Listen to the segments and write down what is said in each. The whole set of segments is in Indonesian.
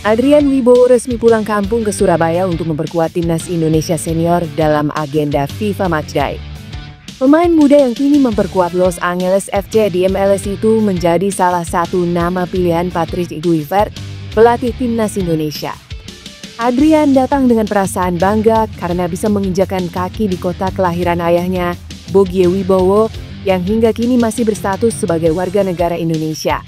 Adrian Wibowo resmi pulang kampung ke Surabaya untuk memperkuat timnas Indonesia senior dalam agenda FIFA Matchday. Pemain muda yang kini memperkuat Los Angeles FC di MLS itu menjadi salah satu nama pilihan Patrick Kluivert, pelatih timnas Indonesia. Adrian datang dengan perasaan bangga karena bisa menginjakan kaki di kota kelahiran ayahnya, Bogie Wibowo, yang hingga kini masih berstatus sebagai warga negara Indonesia.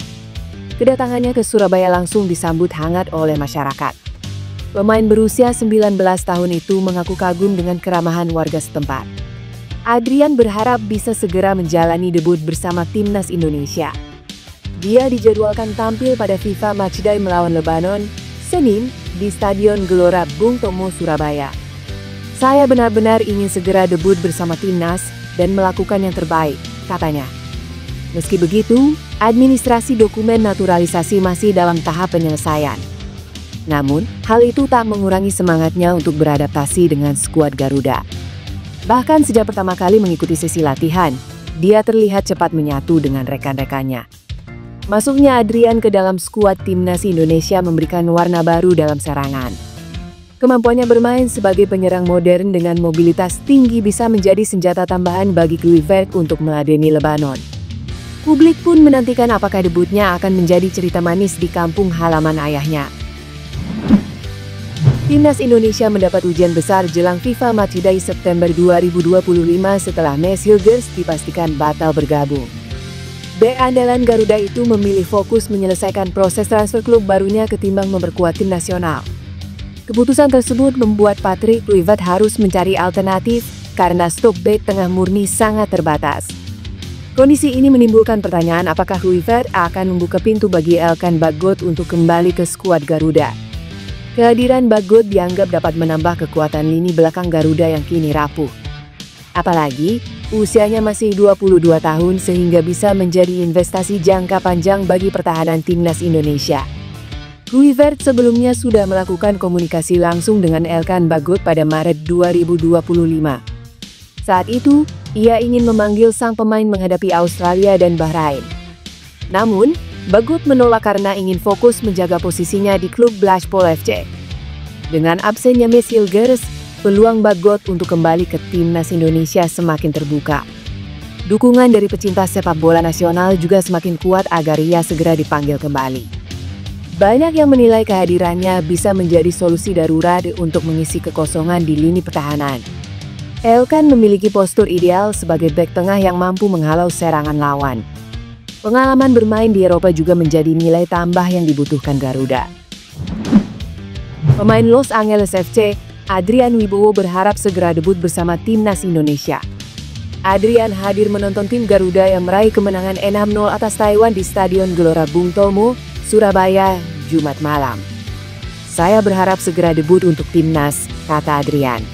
Kedatangannya ke Surabaya langsung disambut hangat oleh masyarakat. Pemain berusia 19 tahun itu mengaku kagum dengan keramahan warga setempat. Adrian berharap bisa segera menjalani debut bersama timnas Indonesia. Dia dijadwalkan tampil pada FIFA Matchday melawan Lebanon, Senin, di Stadion Gelora Bung Tomo, Surabaya. "Saya benar-benar ingin segera debut bersama timnas dan melakukan yang terbaik," katanya. Meski begitu, administrasi dokumen naturalisasi masih dalam tahap penyelesaian. Namun, hal itu tak mengurangi semangatnya untuk beradaptasi dengan skuad Garuda. Bahkan sejak pertama kali mengikuti sesi latihan, dia terlihat cepat menyatu dengan rekan-rekannya. Masuknya Adrian ke dalam skuad timnas Indonesia memberikan warna baru dalam serangan. Kemampuannya bermain sebagai penyerang modern dengan mobilitas tinggi bisa menjadi senjata tambahan bagi Kluivert untuk meladeni Lebanon. Publik pun menantikan apakah debutnya akan menjadi cerita manis di kampung halaman ayahnya. Timnas Indonesia mendapat ujian besar jelang FIFA Matchday September 2025 setelah Maes Hilgers dipastikan batal bergabung. Bek andalan Garuda itu memilih fokus menyelesaikan proses transfer klub barunya ketimbang memperkuat tim nasional. Keputusan tersebut membuat Patrick Kluivert harus mencari alternatif karena stok bek tengah murni sangat terbatas. Kondisi ini menimbulkan pertanyaan apakah Kluivert akan membuka pintu bagi Elkan Bagot untuk kembali ke skuad Garuda. Kehadiran Bagot dianggap dapat menambah kekuatan lini belakang Garuda yang kini rapuh. Apalagi, usianya masih 22 tahun sehingga bisa menjadi investasi jangka panjang bagi pertahanan timnas Indonesia. Kluivert sebelumnya sudah melakukan komunikasi langsung dengan Elkan Bagot pada Maret 2025. Saat itu, ia ingin memanggil sang pemain menghadapi Australia dan Bahrain. Namun, Bagot menolak karena ingin fokus menjaga posisinya di klub Blackpool FC. Dengan absennya Maes Hilgers, peluang Bagot untuk kembali ke timnas Indonesia semakin terbuka. Dukungan dari pecinta sepak bola nasional juga semakin kuat agar ia segera dipanggil kembali. Banyak yang menilai kehadirannya bisa menjadi solusi darurat untuk mengisi kekosongan di lini pertahanan. Elkan memiliki postur ideal sebagai bek tengah yang mampu menghalau serangan lawan. Pengalaman bermain di Eropa juga menjadi nilai tambah yang dibutuhkan Garuda. Pemain Los Angeles FC, Adrian Wibowo berharap segera debut bersama timnas Indonesia. Adrian hadir menonton tim Garuda yang meraih kemenangan 6-0 atas Taiwan di Stadion Gelora Bung Tomo, Surabaya, Jumat malam. "Saya berharap segera debut untuk timnas," kata Adrian.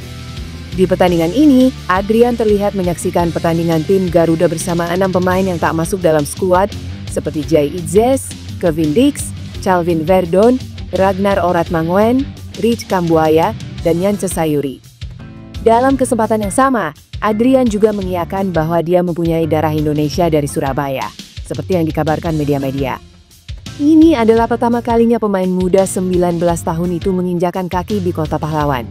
Di pertandingan ini, Adrian terlihat menyaksikan pertandingan tim Garuda bersama 6 pemain yang tak masuk dalam skuad, seperti Jai Itzes, Kevin Dix, Calvin Verdon, Ragnar Oratmangoen, Rich Kambuaya, dan Yance Sayuri. Dalam kesempatan yang sama, Adrian juga mengiyakan bahwa dia mempunyai darah Indonesia dari Surabaya, seperti yang dikabarkan media-media. Ini adalah pertama kalinya pemain muda 19 tahun itu menginjakan kaki di kota pahlawan.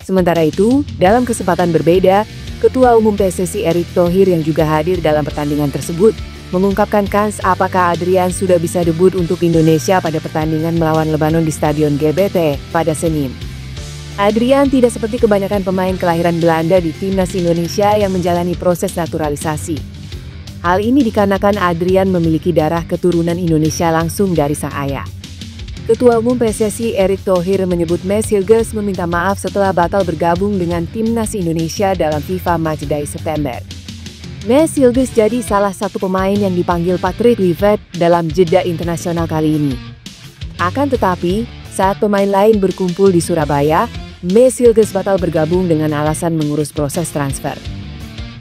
Sementara itu, dalam kesempatan berbeda, Ketua Umum PSSI Erick Thohir yang juga hadir dalam pertandingan tersebut, mengungkapkan kans apakah Adrian sudah bisa debut untuk Indonesia pada pertandingan melawan Lebanon di Stadion GBT pada Senin. Adrian tidak seperti kebanyakan pemain kelahiran Belanda di timnas Indonesia yang menjalani proses naturalisasi. Hal ini dikarenakan Adrian memiliki darah keturunan Indonesia langsung dari sang ayah. Ketua Umum PSSI Erick Thohir menyebut Maes Hilgers meminta maaf setelah batal bergabung dengan timnas Indonesia dalam FIFA Matchday September. Maes Hilgers jadi salah satu pemain yang dipanggil Patrick Kluivert dalam jeda internasional kali ini. Akan tetapi, saat pemain lain berkumpul di Surabaya, Maes Hilgers batal bergabung dengan alasan mengurus proses transfer.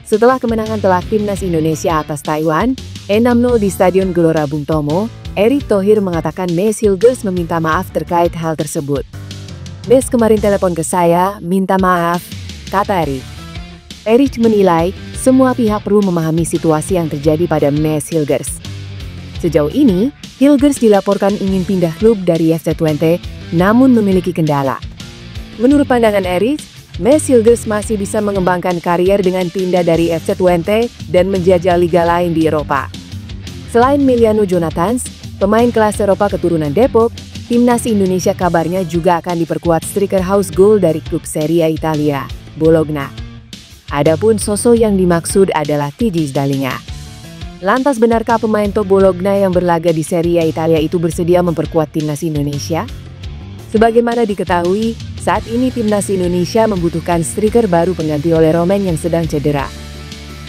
Setelah kemenangan telak timnas Indonesia atas Taiwan, 6-0 di Stadion Gelora Bung Tomo, Erick Thohir mengatakan Maes Hilgers meminta maaf terkait hal tersebut. "Maes kemarin telepon ke saya, minta maaf," kata Erick. Erick menilai semua pihak perlu memahami situasi yang terjadi pada Maes Hilgers. Sejauh ini, Hilgers dilaporkan ingin pindah klub dari FC Twente, namun memiliki kendala. Menurut pandangan Eris, Mes Hilgers masih bisa mengembangkan karier dengan pindah dari FC Twente dan menjajal liga lain di Eropa. Selain Emiliano Jonathans, pemain kelas Eropa keturunan Depok, timnas Indonesia kabarnya juga akan diperkuat striker house goal dari klub Serie A Italia, Bologna. Adapun sosok yang dimaksud adalah Tiggy Sdalinga. Lantas benarkah pemain top Bologna yang berlaga di Serie A Italia itu bersedia memperkuat timnas Indonesia? Sebagaimana diketahui, saat ini timnas Indonesia membutuhkan striker baru pengganti oleh Romain yang sedang cedera.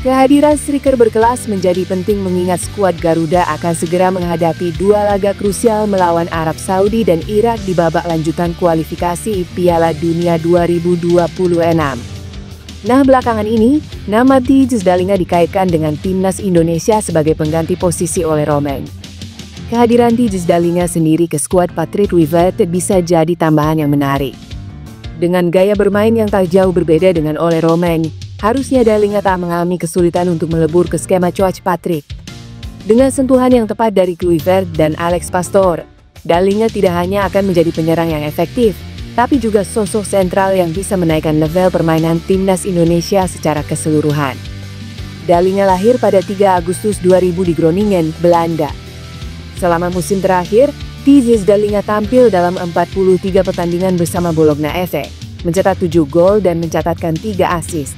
Kehadiran striker berkelas menjadi penting mengingat skuad Garuda akan segera menghadapi dua laga krusial melawan Arab Saudi dan Irak di babak lanjutan kualifikasi Piala Dunia 2026. Nah, belakangan ini, nama Tiggy Sdalinga dikaitkan dengan timnas Indonesia sebagai pengganti posisi oleh Romain. Kehadiran Tiggy Sdalinga sendiri ke skuad Patrick Kluivert bisa jadi tambahan yang menarik. Dengan gaya bermain yang tak jauh berbeda dengan oleh Romain, harusnya Sdalinga tak mengalami kesulitan untuk melebur ke skema Coach Patrick. Dengan sentuhan yang tepat dari Kluivert dan Alex Pastor, Sdalinga tidak hanya akan menjadi penyerang yang efektif, tapi juga sosok sentral yang bisa menaikkan level permainan timnas Indonesia secara keseluruhan. Sdalinga lahir pada 3 Agustus 2000 di Groningen, Belanda. Selama musim terakhir, Tiggy Sdalinga tampil dalam 43 pertandingan bersama Bologna FC, mencetak 7 gol dan mencatatkan 3 assist.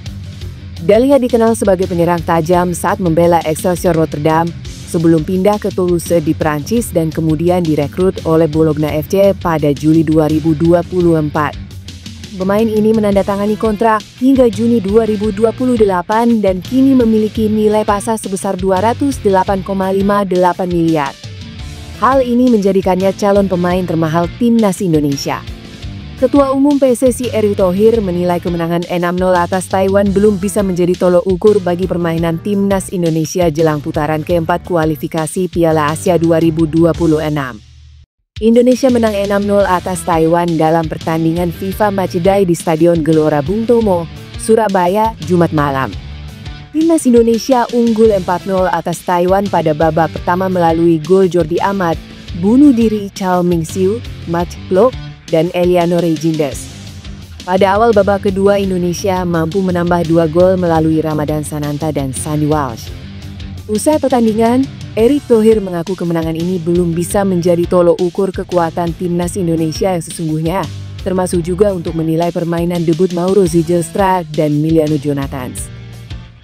Sdalinga dikenal sebagai penyerang tajam saat membela Excelsior Rotterdam sebelum pindah ke Toulouse di Prancis dan kemudian direkrut oleh Bologna FC pada Juli 2024. Pemain ini menandatangani kontrak hingga Juni 2028 dan kini memiliki nilai pasar sebesar 208,58 miliar. Hal ini menjadikannya calon pemain termahal timnas Indonesia. Ketua Umum PSSI Erick Thohir menilai kemenangan 6-0 atas Taiwan belum bisa menjadi tolok ukur bagi permainan timnas Indonesia jelang putaran keempat kualifikasi Piala Asia 2026. Indonesia menang 6-0 atas Taiwan dalam pertandingan FIFA Matchday di Stadion Gelora Bung Tomo, Surabaya, Jumat malam. Timnas Indonesia unggul 4-0 atas Taiwan pada babak pertama melalui gol Jordi Amat, bunuh diri Chao Ming-siu, Matt Glock, dan Eliano Reijindes. Pada awal babak kedua, Indonesia mampu menambah 2 gol melalui Ramadan Sananta dan Sandy Walsh. Usai pertandingan, Erick Thohir mengaku kemenangan ini belum bisa menjadi tolok ukur kekuatan timnas Indonesia yang sesungguhnya, termasuk juga untuk menilai permainan debut Mauro Zilstra dan Emiliano Jonathans.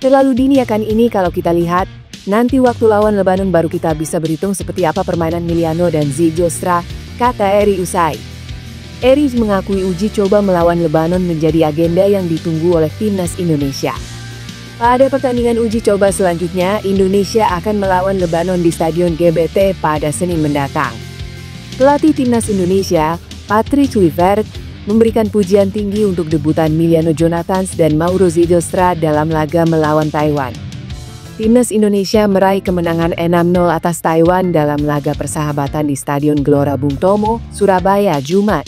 Terlalu dini akan ini kalau kita lihat, nanti waktu lawan Lebanon baru kita bisa berhitung seperti apa permainan Emiliano dan Zilstra, kata Erick usai. Erick mengakui uji coba melawan Lebanon menjadi agenda yang ditunggu oleh timnas Indonesia. Pada pertandingan uji coba selanjutnya, Indonesia akan melawan Lebanon di Stadion GBT pada Senin mendatang. Pelatih timnas Indonesia, Patrick Kluivert, memberikan pujian tinggi untuk debutan Emiliano Jonathans dan Mauro Zilstra dalam laga melawan Taiwan. Timnas Indonesia meraih kemenangan 6-0 atas Taiwan dalam laga persahabatan di Stadion Gelora Bung Tomo, Surabaya, Jumat.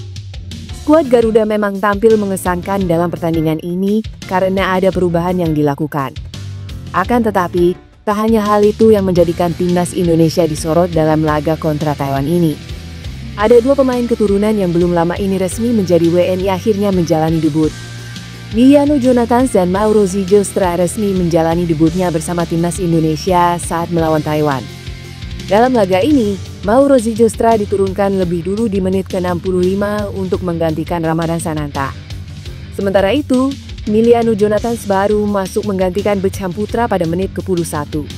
Skuad Garuda memang tampil mengesankan dalam pertandingan ini karena ada perubahan yang dilakukan. Akan tetapi, tak hanya hal itu yang menjadikan timnas Indonesia disorot dalam laga kontra Taiwan ini. Ada 2 pemain keturunan yang belum lama ini resmi menjadi WNI akhirnya menjalani debut. Emiliano Jonathans dan Mauro Zilstra resmi menjalani debutnya bersama timnas Indonesia saat melawan Taiwan. Dalam laga ini, Mauro Zilstra diturunkan lebih dulu di menit ke-65 untuk menggantikan Ramadan Sananta. Sementara itu, Emiliano Jonathans baru masuk menggantikan Beckham Putra pada menit ke-21.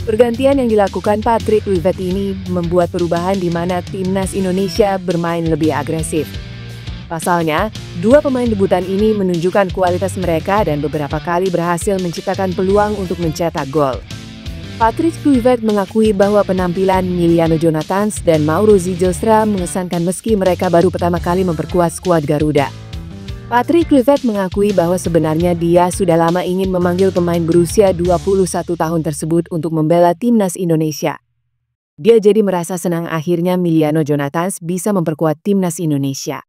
Pergantian yang dilakukan Patrick Kluivert ini membuat perubahan di mana timnas Indonesia bermain lebih agresif. Pasalnya, 2 pemain debutan ini menunjukkan kualitas mereka dan beberapa kali berhasil menciptakan peluang untuk mencetak gol. Patrick Kluivert mengakui bahwa penampilan Emiliano Jonathans dan Mauro Zilstra mengesankan meski mereka baru pertama kali memperkuat skuad Garuda. Patrick Kluivert mengakui bahwa sebenarnya dia sudah lama ingin memanggil pemain berusia 21 tahun tersebut untuk membela timnas Indonesia. Dia jadi merasa senang akhirnya Emiliano Jonathans bisa memperkuat timnas Indonesia.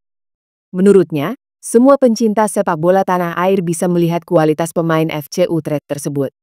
Menurutnya, semua pencinta sepak bola tanah air bisa melihat kualitas pemain FC Utrecht tersebut.